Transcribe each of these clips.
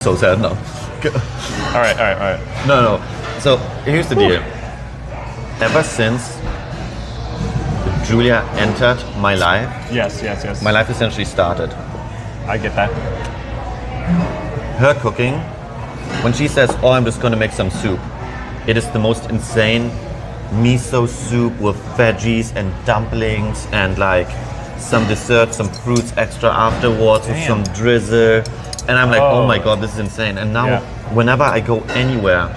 So sad now. All right. No. So here's the deal. Ever since Julia entered my life, Yes. my life essentially started. I get that. Her cooking, when she says, "Oh, I'm just gonna make some soup," it is the most insane miso soup with veggies and dumplings and like some dessert, some fruits extra afterwards with some drizzle. And I'm like, oh my God, this is insane. And now whenever I go anywhere,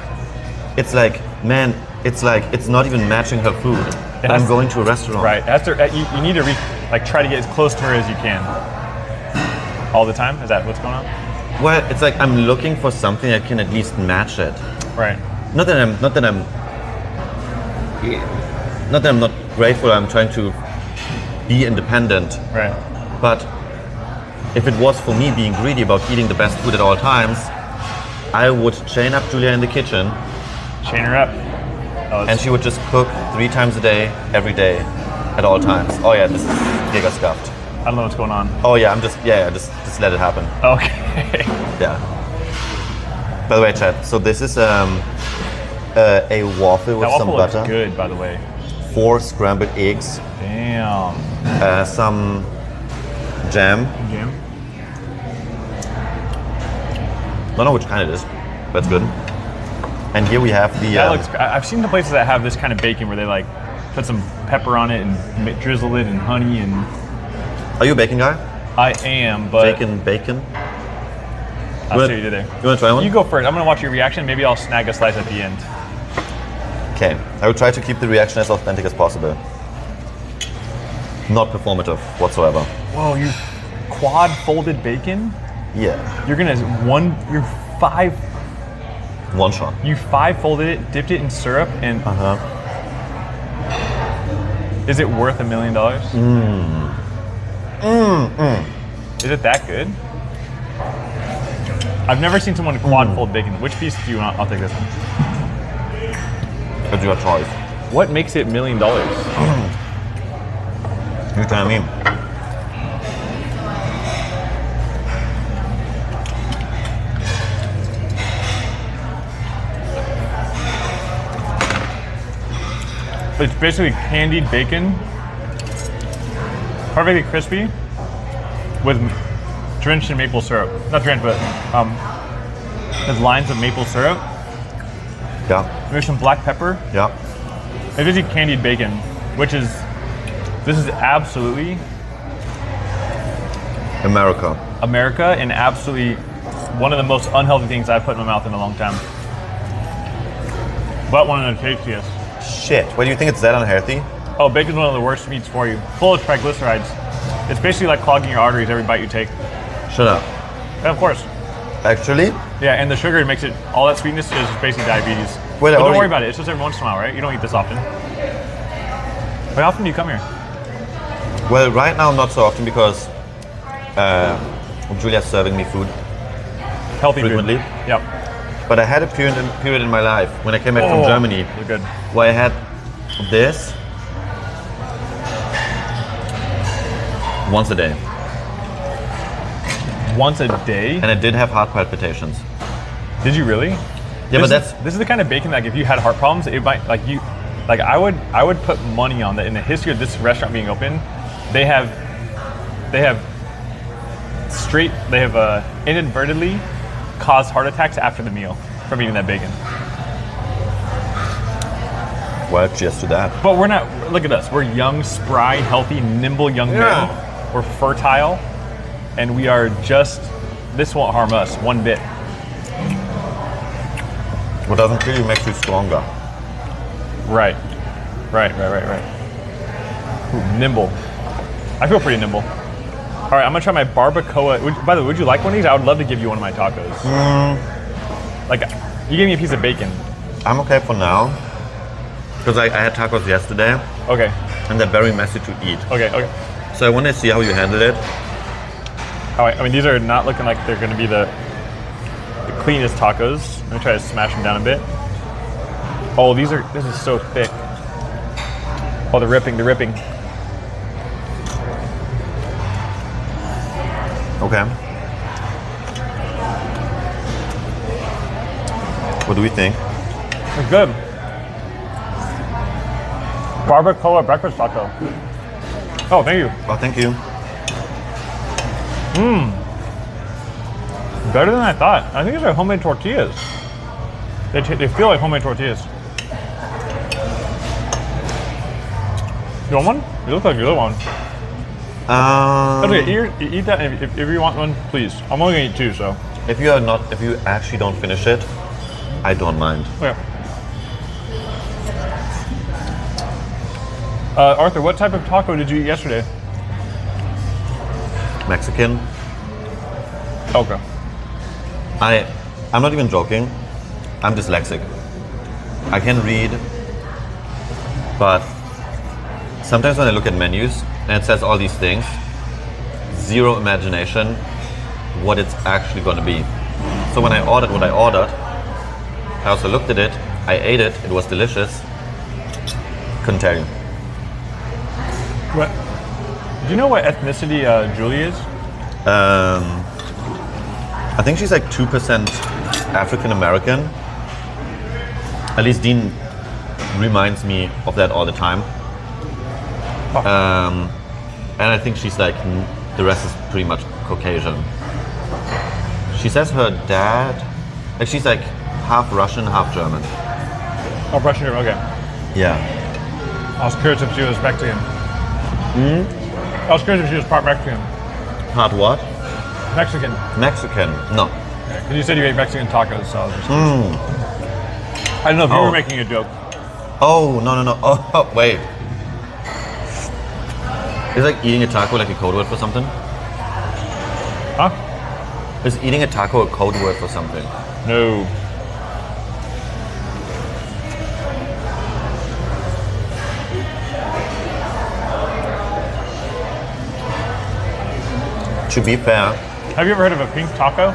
it's like, man, it's like, it's not even matching her food. I'm going to a restaurant. Right, you need to try to get as close to her as you can. All the time? Is that what's going on? Well, it's like I'm looking for something that can at least match it. Right. Not that I'm not grateful. I'm trying to be independent. Right. But if it was for me being greedy about eating the best food at all times, I would chain up Julia in the kitchen. Chain her up. And she would just cook 3 times a day, every day, at all times. Oh yeah, this is giga scuffed. I don't know what's going on. Oh yeah, I'm just let it happen. Okay. Yeah. By the way, Chad, so this is a waffle with some butter. That waffle looks good, by the way. 4 scrambled eggs. Damn. Some jam. Don't know which kind it is, but it's good. And here we have the... I've seen the places that have this kind of bacon where they like put some pepper on it and drizzle it in honey and... Are you a bacon guy? I am, but... Bacon? I'll see what you did there. You want to try one? You go first. I'm going to watch your reaction. Maybe I'll snag a slice at the end. Okay. I will try to keep the reaction as authentic as possible. Not performative whatsoever. Whoa, you quad folded bacon? Yeah. You're 5... One shot. You 5 folded it, dipped it in syrup, and... Is it worth $1 million? Is it that good? I've never seen someone quad fold bacon. Which piece do you want? I'll take this one. It's your choice. What makes it $1 million? You tell me. It's basically candied bacon, perfectly crispy, with drenched in maple syrup. Not drenched, but there's lines of maple syrup. Yeah. There's some black pepper. Yeah. It's basically candied bacon, which is, this is absolutely America, and absolutely one of the most unhealthy things I've put in my mouth in a long time. But one of the tastiest. Shit, why do you think it's that unhealthy? Oh, bacon's one of the worst meats for you. Full of triglycerides. It's basically like clogging your arteries every bite you take. Shut up. Yeah, of course. Actually? Yeah, and the sugar makes it, all that sweetness is basically diabetes. Wait, but don't worry about it, it's just every once in a while, right? You don't eat this often. How often do you come here? Well, right now not so often because Julia's serving me food. Healthy frequently. Food. Yep. But I had a period in my life when I came back from Germany good. where I had this once a day. Once a day? And I did have heart palpitations. Did you really? Yeah, but this is the kind of bacon that if you had heart problems, it might I would put money on that in the history of this restaurant being open, they have inadvertently caused heart attacks after the meal from eating that bacon. Well, cheers to that. But we're not, look at us. We're young, spry, healthy, nimble young men. We're fertile, and we are just, this won't harm us one bit. What doesn't kill you makes you stronger. Right. Ooh, nimble. I feel pretty nimble. All right, I'm gonna try my barbacoa. By the way, would you like one of these? I would love to give you one of my tacos. Like, you gave me a piece of bacon. I'm okay for now. Because I had tacos yesterday. Okay. And they're very messy to eat. Okay. So I want to see how you handle it. All right, I mean, these are not looking like they're gonna be the cleanest tacos. I'm gonna try to smash them down a bit. Oh, this is so thick. Oh, they're ripping. Okay. What do we think? It's good. Barbacoa breakfast taco. Oh, thank you. Oh, thank you. Better than I thought. I think it's like homemade tortillas. They feel like homemade tortillas. You want one? You look like you want one. Okay, eat that. If you want one, please. I'm only gonna eat 2, so. If you actually don't finish it, I don't mind. Okay. Arthur, what type of taco did you eat yesterday? Mexican. Okay. I'm not even joking. I'm dyslexic. I can read, but sometimes when I look at menus and it says all these things, zero imagination what it's actually going to be. So when I ordered what I ordered, I also looked at it, I ate it, it was delicious. Couldn't tell you. What? Do you know what ethnicity Julie is? I think she's like 2% African American. At least Dean reminds me of that all the time. Oh. And I think she's like, the rest is pretty much Caucasian. She says her dad, like she's like half Russian, half German. Oh, Russian, okay. Yeah. I was curious if she was Mexican. I was curious if she was part Mexican. Part what? Mexican. Mexican, no. Because you said you ate Mexican tacos, so I was just curious. I don't know if you were making a joke. Oh, no. Oh, wait. Is like eating a taco like a code word for something? Huh? Is eating a taco a code word for something? No. To be fair, Have you ever heard of a pink taco?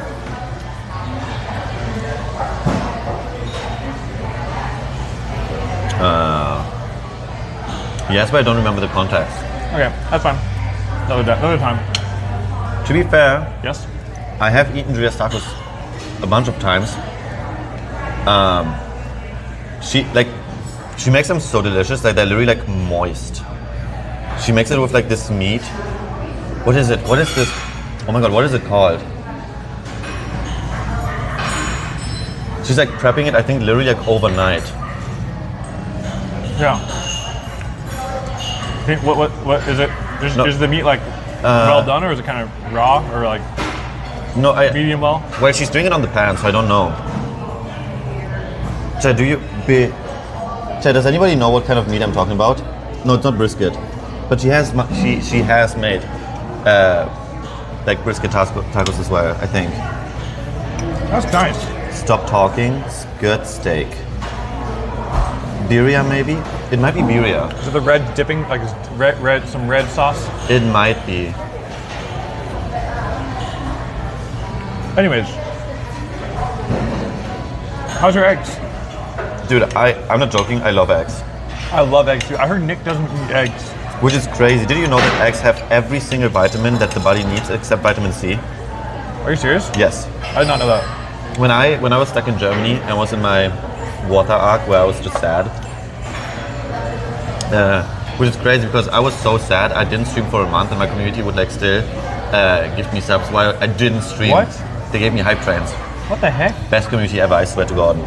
yes, but I don't remember the context. Okay, that's fine. Another time. To be fair, Yes? I have eaten Julia's tacos a bunch of times. She makes them so delicious, like they're literally like moist. She makes it with like this meat. What is it? What is this? Oh my god, what is it called? She's like prepping it, I think, literally like overnight. Yeah. Pink, what is it? No. Is the meat like well done, or is it kind of raw, or like No, medium well? Well, she's doing it on the pan, so I don't know. Chad, does anybody know what kind of meat I'm talking about? No, it's not brisket, but she has made like brisket tacos as well, I think. That's nice. Stop talking. It's good steak. Birria, maybe? It might be birria. Is it the red dipping, like some red sauce? It might be. Anyways, how's your eggs? Dude, I'm not joking. I love eggs. I love eggs too. I heard Nick doesn't eat eggs. Which is crazy. Did you know that eggs have every single vitamin that the body needs except vitamin C? Are you serious? Yes. I did not know that. When I was stuck in Germany and was in my water arc where I was just sad, which is crazy because I was so sad I didn't stream for a month and my community would like still give me subs while I didn't stream. What? They gave me hype trains. What the heck? Best community ever, I swear to God.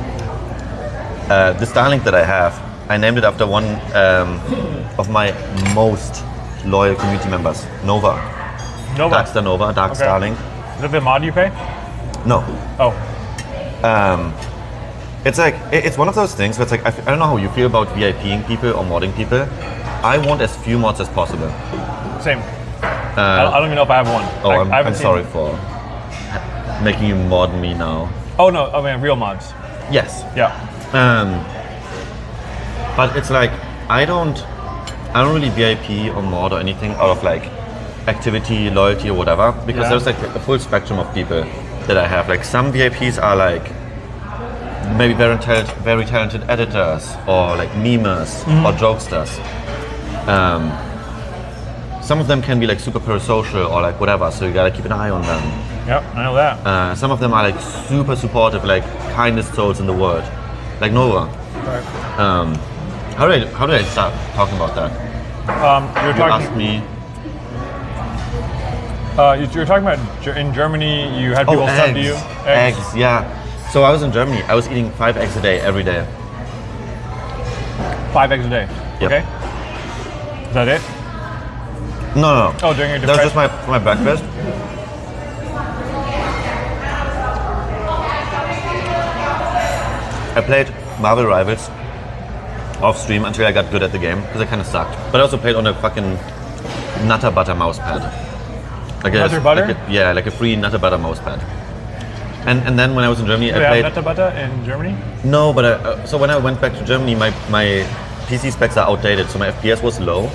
The Starlink that I have, I named it after one of my most loyal community members, Nova. Nova. Darkstar Nova, Dark Okay. Starlink. Is it the mod you pay? No. Oh. It's like, it's one of those things where it's like, I don't know how you feel about VIPing people or modding people. I want as few mods as possible. Same. I don't even know if I have one. Oh, I I'm haven't seen- sorry for making you mod me now. Oh no, I mean real mods. Yes. Yeah. But it's like, I don't really VIP or mod or anything out of like activity, loyalty or whatever, because Yeah. there's like a full spectrum of people that I have. Like some VIPs are like maybe very talented editors or like memers or jokesters. Some of them can be like super parasocial or like whatever, so you gotta keep an eye on them. Yep, I know that. Some of them are like super supportive, like kindest souls in the world. Like Nora. Right. How did I start talking about that? You're You talking. asked me. You're talking about in Germany. You had people sub to you. Eggs, yeah. So I was in Germany. I was eating 5 eggs a day every day. 5 eggs a day. Yep. Okay. Is that it? No. Oh, during your That was just depression. my breakfast. I played Marvel Rivals off stream until I got good at the game because I kind of sucked. But I also played on a fucking Nutter Butter mouse pad. Like Nutter Butter? Like a free Nutter Butter mouse pad. And then when I was in Germany, Do they I played. have Nutta Butter in Germany? No, but so when I went back to Germany, my PC specs are outdated, so my FPS was low,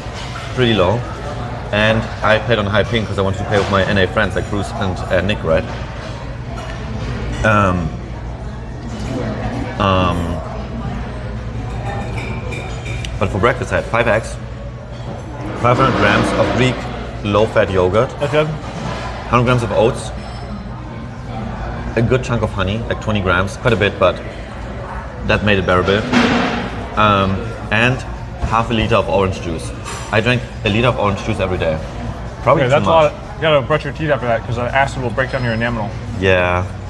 pretty low, and I played on high ping because I wanted to play with my NA friends like Bruce and Nick, right? But for breakfast, I had 5 eggs, 500 grams of Greek low-fat yogurt, That's good. 100 grams of oats, a good chunk of honey, like 20 grams, quite a bit, but that made it bearable. And half a liter of orange juice. I drank a liter of orange juice every day. Probably Okay, too that's a much. lot. You gotta brush your teeth after that because the acid will break down your enamel. Yeah.